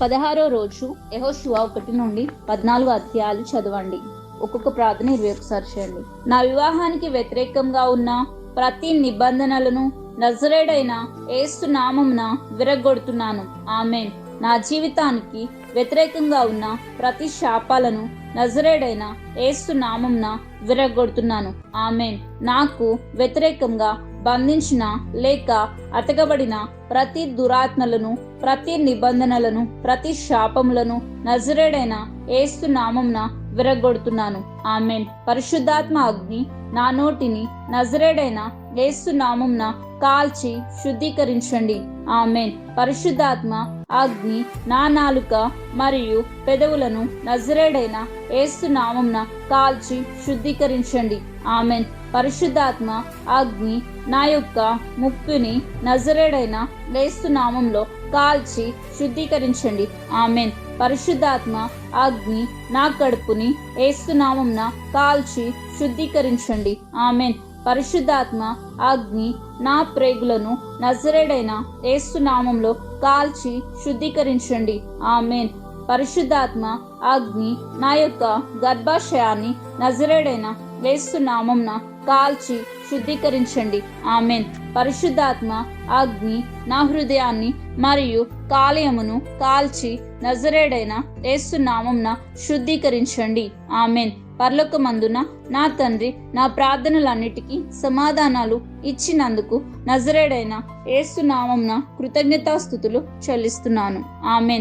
16 రోజు యెహోషువ 1 నుండి 14 అధ్యాయాలు చదవండి. ఒక్కొక్క ప్రార్థన 21 సార్లు చేయండి. నా వివాహానికి వ్యతిరేకంగా ఉన్న ప్రతి నిబంధనలను నజరేయుడైన యేసు నామమున విరగ్గొడుతున్నాను. ఆమేన్. నా జీవితానికి వ్యతిరేకంగా ఉన్న ప్రతి శాపాలను నజరేయుడైన యేసు నామమున విరగ్గొడుతున్నాను. ఆమేన్. నాకు వ్యతిరేకంగా బంధించిన లేక అతకబడిన ప్రతి దురాత్మలను, ప్రతి నిబంధనలను, ప్రతి శాపములను నజరేయుడైన యేసు నామమున విరగ్గొడుతున్నాను. ఆమేన్. పరిశుద్ధాత్మ అగ్ని నా నోటిని నజరేయుడైన యేసు నామమున కాల్చి శుద్ధీకరించండి. ఆమేన్. పరిశుద్ధాత్మ అగ్ని నా నాలుక మరియు పెదవులను నజరేయుడైన యేసు నామమున కాల్చి శుద్ధీకరించండి. ఆమేన్. పరిశుద్ధాత్మ అగ్ని నా యొక్క ముక్కుని నజరేయుడైన యేసు నామంలో కాల్చి శుద్ధీకరించండి. ఆమేన్. పరిశుద్ధాత్మ అగ్ని నా కడుపుని యేసు నామంన కాల్చి శుద్ధీకరించండి. ఆమేన్. పరిశుద్ధాత్మ అగ్ని నా ప్రేగులను నజరేయుడైన యేసు నామంలో కాల్చి శుద్ధీకరించండి. ఆమేన్. పరిశుద్ధాత్మ అగ్ని నా యొక్క గర్భాశయాన్ని నజరేయుడైన యేసు నామంన కాల్చి శుద్ధీకరించండి. ఆమేన్. పరిశుద్ధాత్మ అగ్ని నా హృదయాన్ని మరియు కాలేయమును కాల్చి నజరేయుడైన యేసు నామంన శుద్ధీకరించండి. ఆమేన్. పరలోకమందున నా తండ్రి, నా ప్రార్థనలన్నిటికీ సమాధానాలు ఇచ్చినందుకు నజరేయుడైన యేసు నామంన కృతజ్ఞతాస్తుతులు చెల్లిస్తున్నాను. ఆమేన్.